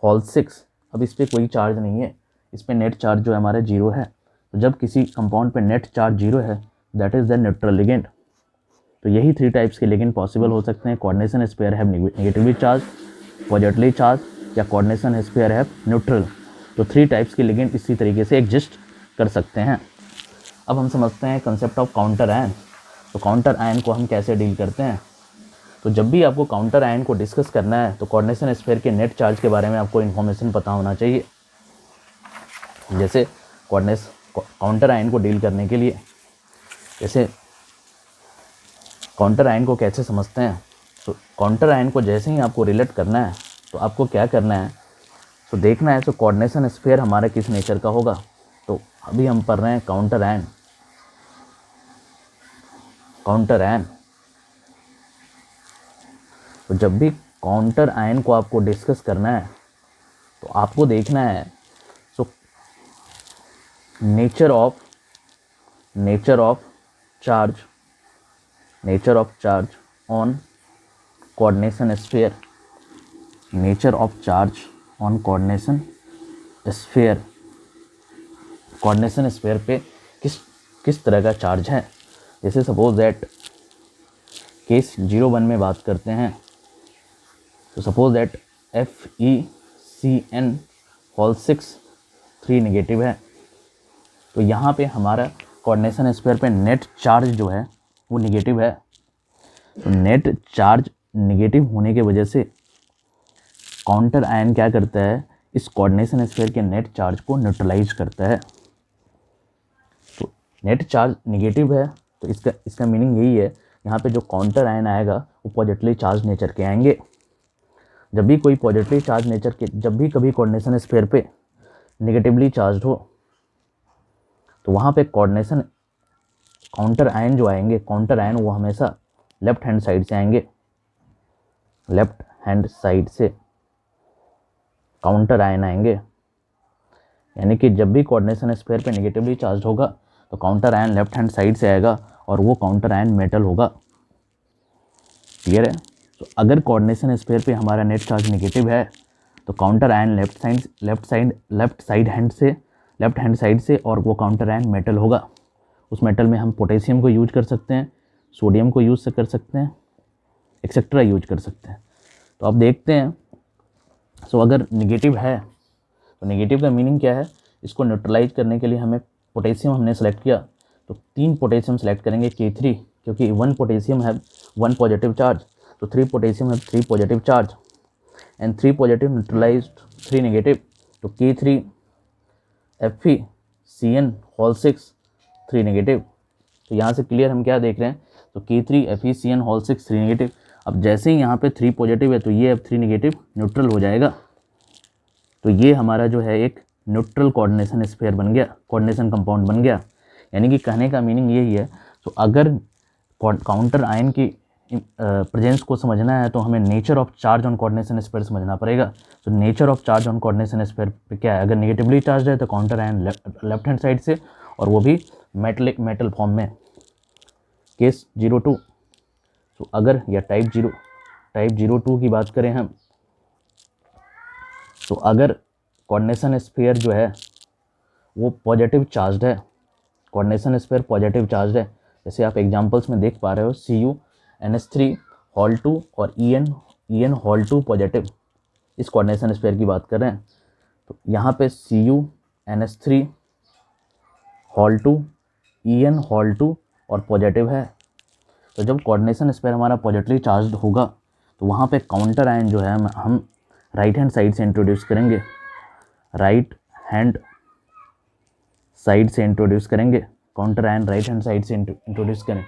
होल 6, अब इस पर कोई चार्ज नहीं है, इस पर नेट चार्ज जो है हमारा 0 है। तो जब किसी कंपाउंड पे नेट चार्ज 0 है, that is the neutral ligand. तो यही 3 टाइप्स के लिगेंड पॉसिबल हो सकते हैं। Coordination sphere have negatively charge, positively charge, या कोऑर्डिनेशन स्फीयर हैव न्यूट्रल। तो 3 टाइप्स के लिगेंड इसी तरीके से एग्जिस्ट कर सकते हैं। अब हम समझते हैं कंसेप्ट ऑफ काउंटर आयन। तो काउंटर आयन को हम कैसे डील करते हैं। तो जब भी आपको काउंटर आयन को डिस्कस करना है तो कोऑर्डिनेशन स्फीयर के नेट चार्ज के बारे में आपको इन्फॉर्मेशन पता होना चाहिए। जैसे काउंटर आयन को डील करने के लिए, जैसे काउंटर आयन को कैसे समझते हैं। तो काउंटर आयन को जैसे ही आपको रिलेट करना है तो आपको क्या करना है, तो देखना है तो कोऑर्डिनेशन स्फीयर हमारा किस नेचर का होगा। तो अभी हम पढ़ रहे हैं काउंटर आयन। तो जब भी काउंटर आयन को आपको डिस्कस करना है तो आपको देखना है तो nature of charge on coordination sphere. Nature of charge on coordination sphere, coordination sphere पे किस तरह का चार्ज है। जैसे सपोज दैट केस 01 में बात करते हैं, तो suppose that FeCN whole 6 3 negative है। तो यहाँ पे हमारा कोऑर्डिनेशन स्फीयर पे नेट चार्ज जो है वो नेगेटिव है। तो नेट चार्ज नेगेटिव होने की वजह से काउंटर आयन क्या करता है, इस कोऑर्डिनेशन स्फीयर के नेट चार्ज को न्यूट्रलाइज करता है। तो नेट चार्ज नेगेटिव है तो इसका मीनिंग यही है, यहाँ पे जो काउंटर आयन आएगा वो पॉजिटिवली चार्ज नेचर के आएंगे। जब भी कोई पॉजिटिवली चार्ज नेचर के, जब भी कभी कोऑर्डिनेशन स्फीयर पे नेगेटिवली चार्ज हो तो वहाँ पे काउंटर आयन जो आएंगे, काउंटर आयन वो हमेशा लेफ्ट हैंड साइड से आएंगे। लेफ्ट हैंड साइड से काउंटर आयन आएंगे, यानी कि जब भी कोऑर्डिनेशन स्फीयर पे नेगेटिवली चार्ज होगा तो counter ion left hand side से आएगा और वो काउंटर आयन मेटल होगा। क्लियर है। तो अगर कोऑर्डिनेशन स्फीयर पे हमारा नेट चार्ज नेगेटिव है तो counter ion left hand side से और वो काउंटर आयन मेटल होगा। उस मेटल में हम पोटेशियम को यूज कर सकते हैं, सोडियम को यूज कर सकते हैं, एक्सेट्रा यूज कर सकते हैं। तो अब देखते हैं, सो अगर नेगेटिव है तो नेगेटिव का मीनिंग क्या है, इसको न्यूट्रलाइज करने के लिए हमें पोटेशियम हमने सेलेक्ट किया तो 3 पोटेशियम सेलेक्ट करेंगे K3, क्योंकि 1 पोटेशियम है 1 पॉजिटिव चार्ज, तो 3 पोटेशियम है 3 positive charge and 3 positive neutralised 3 negative. तो K3 FeCN होल 6 3 नेगेटिव। तो यहाँ से क्लियर हम क्या देख रहे हैं, तो K3 FeCN होल 6 3 नेगेटिव। अब जैसे ही यहाँ पे 3 पॉजिटिव है तो ये अब 3 नेगेटिव न्यूट्रल हो जाएगा। तो ये हमारा जो है एक न्यूट्रल कोऑर्डिनेशन स्फीयर बन गया, कोऑर्डिनेशन कंपाउंड बन गया। यानी कि कहने का मीनिंग यही है, तो अगर काउंटर आयन की प्रेजेंस को समझना है तो हमें nature of charge on coordination sphere समझना पड़ेगा। तो nature of charge on coordination sphere पे क्या है, अगर नेगेटिवली चार्ज है तो counter ion left hand side से और वो भी मेटल फॉर्म में। केस 02, तो अगर या टाइप 02 की बात करें हम, तो अगर कोऑर्डिनेशन स्फीयर जो है वो पॉजिटिव चार्ज है, कोऑर्डिनेशन स्फीयर पॉजिटिव चार्ज है, जैसे आप एग्जांपल्स में देख पा रहे हो CuNH3 होल 2 और EN होल 2 पॉजिटिव, इस कोऑर्डिनेशन स्फीयर की बात कर रहे हैं। तो यहाँ पे CuNH3 होल 2 EN होल 2 और पॉजिटिव है। तो जब कोऑर्डिनेशन स्फीयर हमारा पॉजिटिवली चार्ज होगा तो वहाँ पे काउंटर आयन जो है हम राइट हैंड साइड से इंट्रोड्यूस करेंगे, राइट हैंड साइड से इंट्रोड्यूस करेंगे। Counter ion right hand side से इंट्रोड्यूस करें,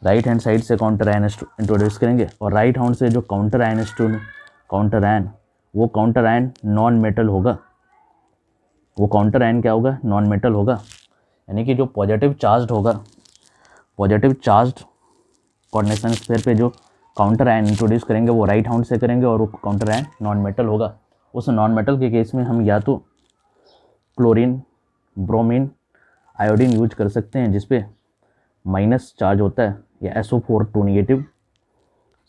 राइट हैंड साइड से काउंटर आयन इंट्रोड्यूस करेंगे और राइट हैंड से जो काउंटर आयन वो काउंटर आयन नॉन मेटल होगा। वो काउंटर आयन क्या होगा, नॉन मेटल होगा। यानी कि जो पॉजिटिव चार्ज होगा, पॉजिटिव चार्ज कोऑर्डिनेशन स्फीयर पे जो काउंटर आयन इंट्रोड्यूस करेंगे वो राइट हैंड से करेंगे और वो काउंटर आयन नॉन मेटल होगा। उस नॉन मेटल के केस में हम या तो क्लोरीन, ब्रोमीन, आयोडीन यूज कर सकते हैं जिसपे माइनस चार्ज होता है, या SO4 2 negative,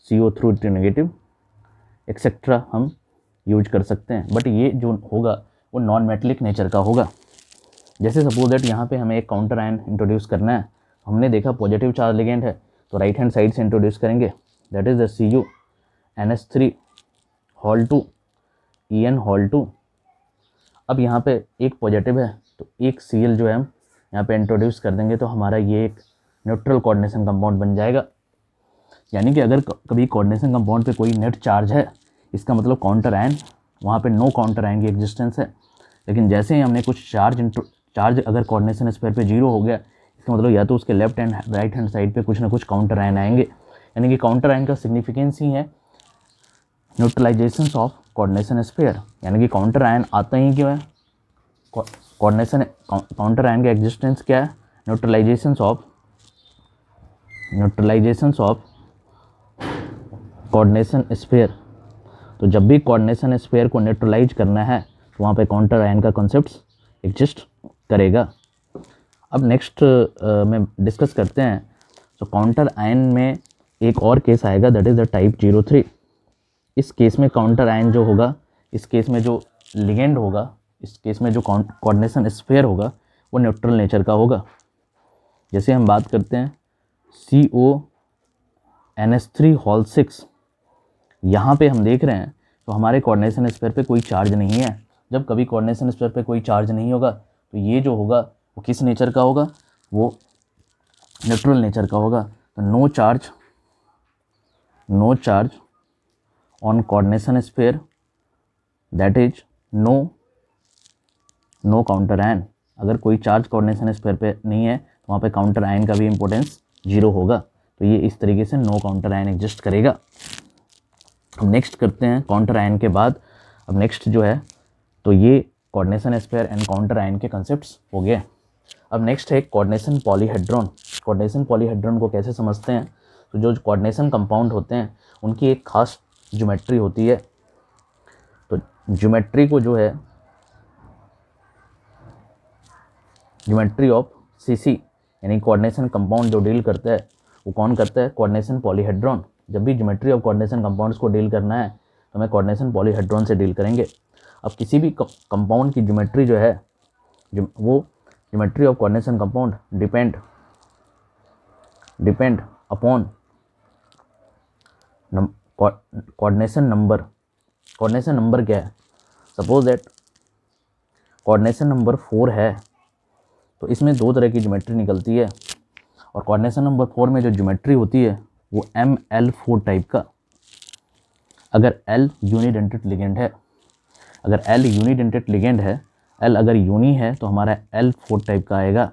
CO3 2 negative etcetera हम यूज कर सकते हैं। बट ये जो होगा वो नॉन मेटलिक नेचर का होगा। जैसे सपोज दैट यहाँ पे हमें एक काउंटर आयन इंट्रोड्यूस करना है, हमने देखा पॉजिटिव चार्ज लिगेंड है तो राइट हैंड साइड से इंट्रोड्यूस करेंगे, that is the CuNH3 hall 2 En hall 2। अब यहाँ पे एक पॉजिटिव है तो एक Cl जो है हम यहाँ पे इंट्रोड्यूस कर देंगे तो हमारा ये एक न्यूट्रल कोऑर्डिनेशन कंपाउंड बन जाएगा। यानी कि अगर कभी कोऑर्डिनेशन कंपाउंड पे कोई नेट चार्ज है, इसका मतलब काउंटर आयन, वहाँ पे नो काउंटर आयन की एग्जिस्टेंस है। लेकिन जैसे ही हमने कुछ चार्ज अगर कोऑर्डिनेशन स्फीयर पे जीरो हो गया, इसका मतलब या तो उसके left and right hand side पे कुछ ना कुछ काउंटर आयन आएंगे। यानी कि काउंटर आयन का सिग्निफिकेंस ही है न्यूट्रलाइजेशन ऑफ कोऑर्डिनेशन स्फीयर। यानी कि काउंटर आयन आता ही क्यों है, कोऑर्डिनेशन काउंटर आयन का एग्जिस्टेंस क्या है, न्यूट्रलाइजेशन ऑफ कोऑर्डिनेशन स्फीयर। तो जब भी कोऑर्डिनेशन स्फीयर को न्यूट्रलाइज करना है तो वहाँ पे काउंटर आयन का कॉन्सेप्ट एग्जिस्ट करेगा। अब नेक्स्ट में डिस्कस करते हैं। तो काउंटर आयन में एक और केस आएगा, दैट इज़ द टाइप 03। इस केस में काउंटर आयन जो होगा, इस केस में जो लिगेंड होगा, इस केस में जो कोऑर्डिनेशन स्फीयर होगा वो न्यूट्रल नेचर का होगा। जैसे हम बात करते हैं CONH3 हॉल 6, यहाँ पे हम देख रहे हैं तो हमारे कोऑर्डिनेशन स्फीयर पे कोई चार्ज नहीं है। जब कभी कोऑर्डिनेशन स्फीयर पे कोई चार्ज नहीं होगा तो ये जो होगा वो किस नेचर का होगा, वो न्यूट्रल नेचर का होगा। तो no charge on coordination sphere, that is no counter ion. अगर कोई चार्ज कोऑर्डिनेशन स्फीयर पे नहीं है तो वहाँ पे काउंटर आयन का भी इंपॉर्टेंस जीरो होगा। तो ये इस तरीके से नो काउंटर आयन एग्जिस्ट करेगा। नेक्स्ट करते हैं काउंटर आयन के बाद। अब नेक्स्ट जो है, तो ये coordination sphere and counter ion के कॉन्सेप्ट्स हो गए। अब नेक्स्ट है कोऑर्डिनेशन पॉलीहेड्रॉन। कोऑर्डिनेशन पॉलीहेड्रॉन को कैसे समझते हैं, तो जो कोऑर्डिनेशन कंपाउंड होते हैं उनकी एक खास ज्योमेट्री होती है। तो ज्योमेट्री को जो है, ज्योमेट्री ऑफ CC यानी कोऑर्डिनेशन कंपाउंड जो डील करता है वो कौन करता है, कोऑर्डिनेशन पॉलीहेड्रॉन। जब भी ज्योमेट्री ऑफ कोऑर्डिनेशन कंपाउंड्स को डील करना है तो हमें कोऑर्डिनेशन पॉलीहेड्रॉन से डील करेंगे। अब किसी भी कंपाउंड की ज्योमेट्री जो है, वो geometry of coordination compound depend upon coordination number. Coordination number क्या है, सपोज दैट कोऑर्डिनेशन नंबर 4 है तो इसमें दो तरह की ज्योमेट्री निकलती है। और कोऑर्डिनेशन नंबर 4 में जो ज्योमेट्री होती है वो ML4 टाइप का। अगर L यूनिडेंटेड लिगेंड है, अगर L यूनिडेंटेड लिगेंड है, L अगर यूनी है तो हमारा L4 टाइप का आएगा,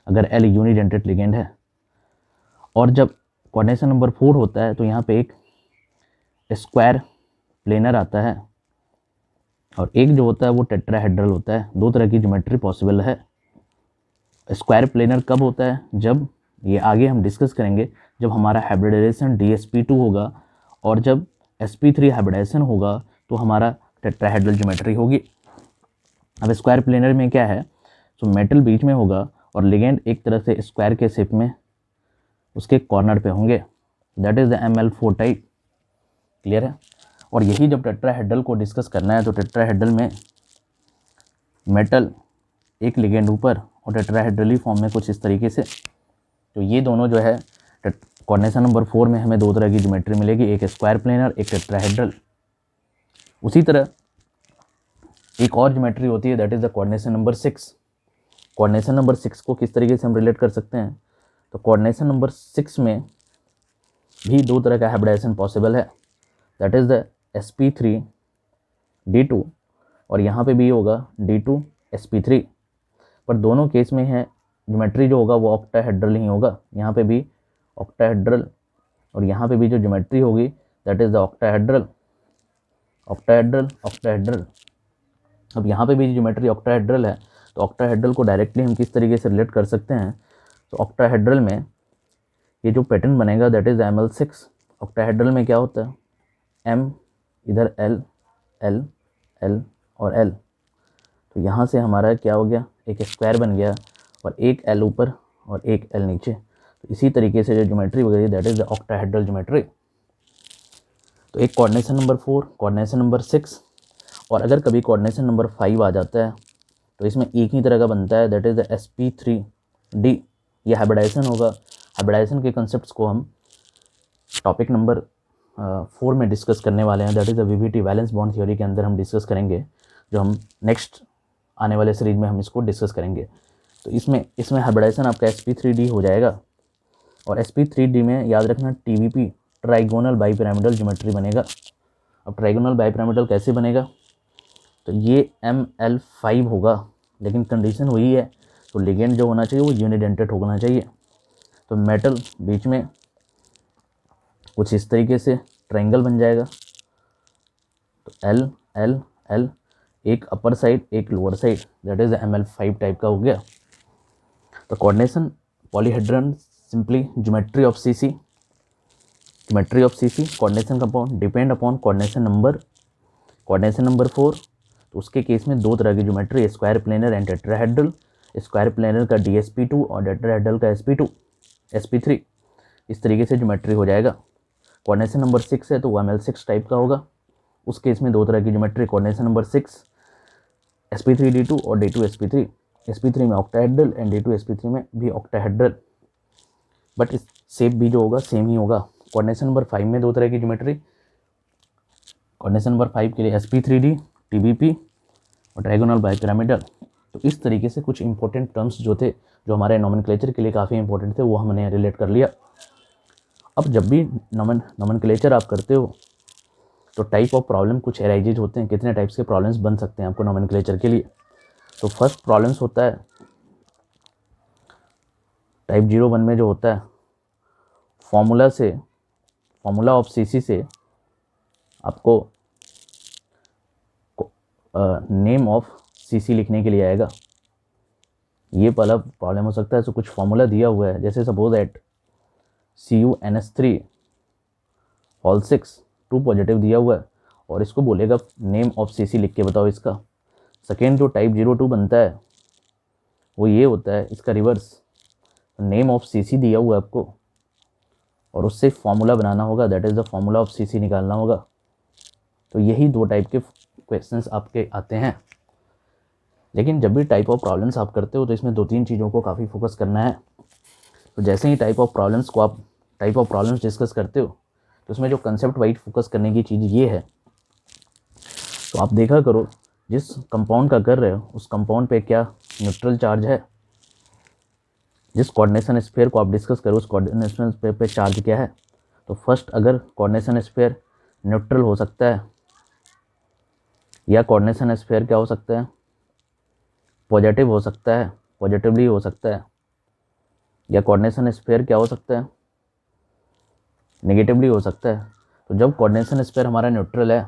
अगर L यूनिडेंटेड लिगेंड है। और जब कोऑर्डिनेशन नंबर 4 होता है तो यहाँ पे एक स्क्वायर प्लेनर आता है और एक जो होता है वो टेट्राहेड्रल होता है। दो तरह की ज्योमेट्री पॉसिबल है। स्क्वायर प्लेनर कब होता है, जब, ये आगे हम डिस्कस करेंगे, जब हमारा हाइब्रिडाइजेशन DsP2 होगा और जब sp3 हाइब्रिडाइजेशन होगा तो हमारा टेट्राहेड्रल ज्योमेट्री होगी। अब स्क्वायर प्लेनर में क्या है, तो मेटल बीच में होगा और लिगेंड एक तरह से स्क्वायर के शेप में उसके कॉर्नर पे होंगे, that is the ML4 type. Clear है। और यही जब टेट्राहेड्रल को डिस्कस करना है तो टेट्राहेड्रल में मेटल एक लिगेंड ऊपर और टेट्राहेड्रली फॉर्म में कुछ इस तरीके से। तो ये दोनों जो है कोऑर्डिनेशन नंबर 4 में हमें दो तरह की ज्योमेट्री मिलेगी, एक स्क्वायर प्लेनर, एक टेट्राहेड्रल। उसी तरह एक और ज्योमेट्री होती है, that is the coordination number 6। Coordination number 6 को किस तरीके से हम रिलेट कर सकते हैं, तो कोऑर्डिनेशन नंबर 6 में भी दो तरह का हाइब्रिडाइजेशन पॉसिबल है, दैट इज़ द sp3d2 और यहाँ पे भी होगा d2sp3। पर दोनों केस में है ज्योमेट्री जो होगा वो ऑक्टाहेड्रल ही होगा। यहाँ पे भी ऑक्टाहेड्रल और यहाँ पे भी जो ज्योमेट्री होगी दैट इज़ द ऑक्टाहेड्रल। अब यहाँ पे भी ज्योमेट्री ऑक्टाहेड्रल है तो ऑक्टाहेड्रल को डायरेक्टली हम किस तरीके से रिलेट कर सकते हैं, तो ऑक्टाहेड्रल में ये जो पैटर्न बनेगा दैट इज़ ML6। ऑक्टाहेड्रल में क्या होता है, M इधर L L L और L। तो यहाँ से हमारा क्या हो गया, एक स्क्वायर बन गया और एक एल ऊपर और एक एल नीचे। तो इसी तरीके से जो ज्योमेट्री वगैरह that is the octahedral geometry. तो एक कोऑर्डिनेशन नंबर 4, कोऑर्डिनेशन नंबर 6, और अगर कभी कोऑर्डिनेशन नंबर 5 आ जाता है तो इसमें एक ही तरह का बनता है, दैट इज द sp3d। ये हाइब्रिडाइजेशन होगा। हाइब्रिडाइजेशन के कंसेप्ट्स को हम टॉपिक नंबर 4 में डिस्कस करने वाले हैं, that is the VVT valence bond theory के अंदर हम डिस्कस करेंगे, जो हम नेक्स्ट आने वाले सीरीज में हम इसको डिस्कस करेंगे। तो इसमें हाइब्रिडाइजेशन आपका sp3d हो जाएगा, और sp3d में याद रखना TBP, ट्राइगोनल बाइपिरामिडल ज्योमेट्री बनेगा। अब ट्राइगोनल बाइपिरामिडल कैसे बनेगा, तो ये ML5 होगा, लेकिन कंडीशन वही है, तो लिगेंड जो होना चाहिए वो यूनिडेंटेड होना चाहिए। तो मेटल बीच में कुछ इस तरीके से ट्रायंगल बन जाएगा। तो L L L, एक अपर साइड एक lower side, that is ML5 type का हो गया। तो coordination polyhedron simply geometry of CC, geometry of CC coordination compound depend upon coordination number. Coordination number 4, तो उसके केस में दो तरह की geometry, square planar and tetrahedral. Square planar का DSP2 और टेट्राहेड्रल का SP2 SP3, इस तरीके से ज्योमेट्री हो जाएगा। कोऑर्डिनेशन नंबर 6 है तो वो ML6 टाइप का होगा। उस केस में दो तरह की ज्योमेट्री, कोऑर्डिनेशन नंबर 6 sp3d2 और d2sp3। sp3 में ऑक्टाहेड्रल एंड d2sp3 में भी ऑक्टाहेड्रल, बट इस शेप भी जो होगा सेम ही होगा। कोऑर्डिनेशन नंबर 5 में दो तरह की ज्योमेट्री, कोऑर्डिनेशन नंबर 5 के लिए sp3d, TBP और ट्रायगोनल बाइपिरामिडल। तो इस तरीके से कुछ इंपॉर्टेंट टर्म्स जो थे, जो हमारे नोमेनक्लेचर के लिए काफ़ी इंपॉर्टेंट थे, वो हमने रिलेट कर लिया। अब जब भी नोमेनक्लेचर आप करते हो तो टाइप ऑफ प्रॉब्लम कुछ एराइजेज होते हैं, कितने टाइप्स के प्रॉब्लम्स बन सकते हैं आपको नोमेनक्लेचर के लिए। तो फर्स्ट प्रॉब्लम्स होता है टाइप 01 में, जो होता है फॉर्मूला ऑफ CC से आपको नेम ऑफ CC लिखने के लिए आएगा। ये पहला प्रॉब्लम हो सकता है। तो कुछ फॉर्मूला दिया हुआ है, जैसे suppose that CuNH3 whole 6 2 positive दिया हुआ है, और इसको बोलेगा नेम ऑफ CC लिख के बताओ इसका। सेकेंड जो टाइप 02 बनता है वो ये होता है, इसका रिवर्स, नेम ऑफ CC दिया हुआ है आपको, और उससे फॉर्मूला बनाना होगा, that is the formula of CC निकालना होगा। तो यही दो टाइप के क्वेश्चंस आपके आते हैं। लेकिन जब भी टाइप ऑफ प्रॉब्लम्स आप करते हो तो इसमें 2-3 चीज़ों को काफ़ी फोकस करना है। तो जैसे ही टाइप ऑफ प्रॉब्लम्स डिस्कस करते हो तो उसमें जो कंसेप्ट वाइज फोकस करने की चीज़ ये है, तो आप देखा करो जिस कंपाउंड का कर रहे हो उस कंपाउंड पे क्या न्यूट्रल चार्ज है। जिस कोऑर्डिनेशन स्फीयर को आप डिस्कस करो उस कोऑर्डिनेशन स्फीयर पे चार्ज क्या है। तो फर्स्ट, अगर कोऑर्डिनेशन स्फीयर न्यूट्रल हो सकता है, या कोऑर्डिनेशन स्फीयर क्या हो सकता है, पॉजिटिव हो सकता है, पॉजिटिवली हो सकता है, या कोऑर्डिनेशन स्फीयर क्या हो सकता है, नेगेटिवली हो सकता है। तो जब कोऑर्डिनेशन स्फीयर हमारा न्यूट्रल है,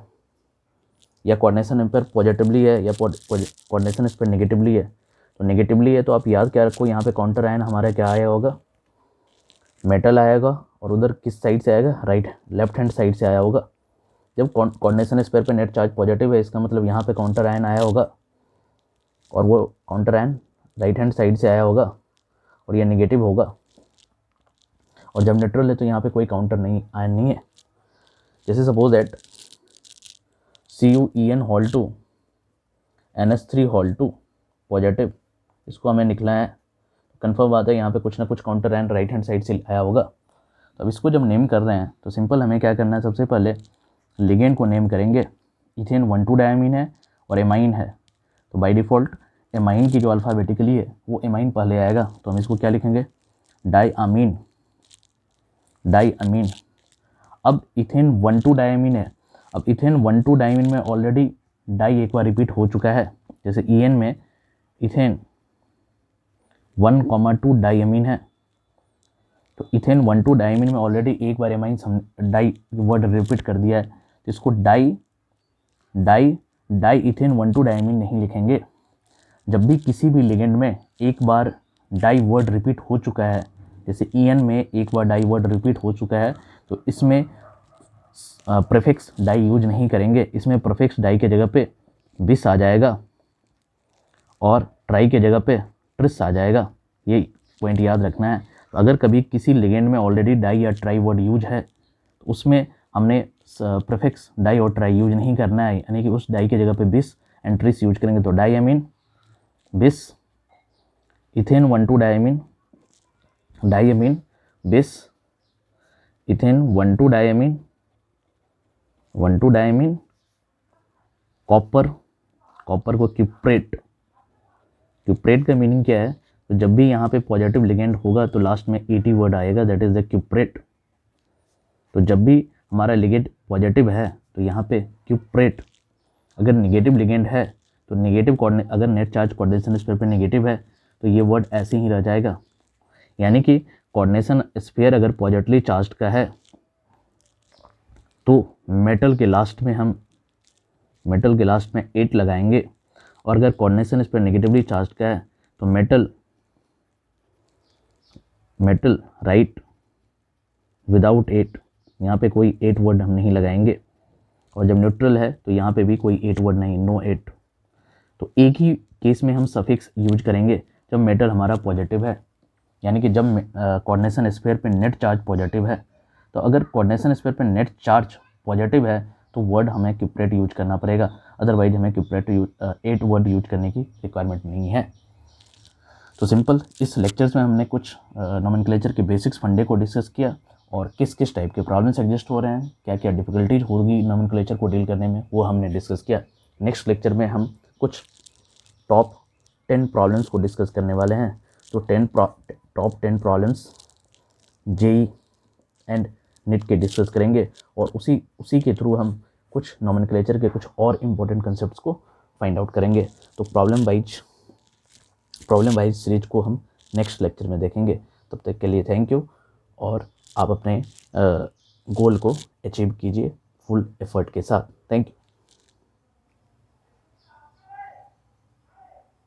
या कोऑर्डिनेशन स्फीयर पॉजिटिवली है, या कोऑर्डिनेशन स्फीयर नेगेटिवली है, तो नेगेटिवली है तो आप याद क्या रखो, यहाँ पे काउंटर आयन हमारा क्या आया होगा, मेटल आएगा, और उधर किस साइड से आएगा, लेफ्ट हैंड साइड से आया होगा। जब कोऑर्डिनेशन स्फीयर पे नेट चार्ज पॉजिटिव है, इसका मतलब यहाँ पे काउंटर आयन आया होगा, और वो counter ion right hand side से आया होगा, और ये नेगेटिव होगा। और जब न्यूट्रल है तो यहाँ पे कोई काउंटर आयन नहीं है। जैसे suppose that CuEn whole 2 NH3 whole 2 positive, इसको हमें निकला है, कंफर्म बात है यहाँ पे कुछ ना कुछ counter ion right hand side से आया होगा। तो अब इसको जब नेम कर रहे हैं तो सिंपल हमें क्या करना है, सबसे पहले लिगेंड को नेम करेंगे। इथेन 1,2 डायमीन है और एमाइन है, तो बाय डिफ़ॉल्ट एमाइन की जो अल्फ़ाबेटिकली है वो एमाइन पहले आएगा, तो हम इसको क्या लिखेंगे, डाईअमीन। अब इथेन 1,2 डायमीन है। अब इथेन 1,2 डायमीन में ऑलरेडी डाई एक बार रिपीट हो चुका है, जैसे EN में इथेन 1,2 डाईअमीन है, तो इथेन 1,2 डायमीन में ऑलरेडी एक बार एमाइन डाई वर्ड रिपीट कर दिया है, तो इसको डाई इथेन 1,2 डायमीन नहीं लिखेंगे। जब भी किसी भी लिगेंड में एक बार डाई वर्ड रिपीट हो चुका है, जैसे EN में एक बार डाई वर्ड रिपीट हो चुका है, तो इसमें प्रीफिक्स डाई यूज नहीं करेंगे, इसमें प्रीफिक्स डाई के जगह पे बिस आ जाएगा और ट्राई के जगह पे ट्रिस आ जाएगा। ये पॉइंट याद रखना है। तो अगर कभी किसी लिगेंड में ऑलरेडी डाई या ट्राई वर्ड यूज है तो उसमें हमने प्रीफिक्स डाई और ट्राई यूज नहीं करना है, यानी कि उस डाई की जगह पे बिस एंड ट्रिस यूज करेंगे। तो डाईअमीन बिस इथेन 1,2 डाईअमीन, डाईअमीन बिस इथेन 1,2 डाईअमीन, 1,2 डाईअमीन, कॉपर, कॉपर को क्यूप्रेट। क्यूप्रेट का मीनिंग क्या है? तो जब भी यहाँ पे पॉजिटिव लिगेंड होगा तो लास्ट में एटी वर्ड आएगा, दैट इज द क्यूप्रेट। तो जब भी हमारा लिगेंड पॉजिटिव है तो यहाँ पे क्यूप्रेट। अगर नेगेटिव लिगेंड है तो नेगेटिव अगर नेट चार्ज कोऑर्डिनेशन स्फीयर पे नेगेटिव है तो ये वर्ड ऐसे ही रह जाएगा। यानी कि कोऑर्डिनेशन स्फीयर अगर पॉजिटिवली चार्ज का है तो मेटल के लास्ट में 8 लगाएंगे, और अगर कोऑर्डिनेशन स्फीयर नेगेटिवली चार्ज का है तो मेटल राइट विदाउट 8, यहाँ पे कोई 8 वर्ड हम नहीं लगाएंगे। और जब न्यूट्रल है तो यहाँ पे भी कोई 8 वर्ड नहीं, नो 8। तो एक ही केस में हम सफिक्स यूज करेंगे जब मेटल हमारा पॉजिटिव है, यानी कि जब कोऑर्डिनेशन स्फीयर पे नेट चार्ज पॉजिटिव है। तो अगर कोऑर्डिनेशन स्फीयर पे नेट चार्ज पॉजिटिव है तो वर्ड हमें क्यूप्रेट यूज करना पड़ेगा, अदरवाइज हमें क्यूप्रेट 8 वर्ड यूज करने की रिक्वायरमेंट नहीं है। तो सिंपल, इस लेक्चर्स में हमने कुछ नोमेनक्लेचर के बेसिक्स फंडे को डिस्कस किया और किस किस टाइप के प्रॉब्लम्स एग्जिस्ट हो रहे हैं, क्या क्या डिफिकल्टीज होगी नोमेनक्लेचर को डील करने में, वो हमने डिस्कस किया। नेक्स्ट लेक्चर में हम कुछ टॉप 10 प्रॉब्लम्स को डिस्कस करने वाले हैं। तो top 10 problems JEE and NEET के डिस्कस करेंगे और उसी के थ्रू हम कुछ नोमेनक्लेचर के कुछ और इम्पोर्टेंट कंसेप्ट्स को फाइंड आउट करेंगे। तो प्रॉब्लम वाइज सीरीज को हम नेक्स्ट लेक्चर में देखेंगे। तब तक के लिए थैंक यू, और आप अपने गोल को अचीव कीजिए फुल एफर्ट के साथ। Thank you.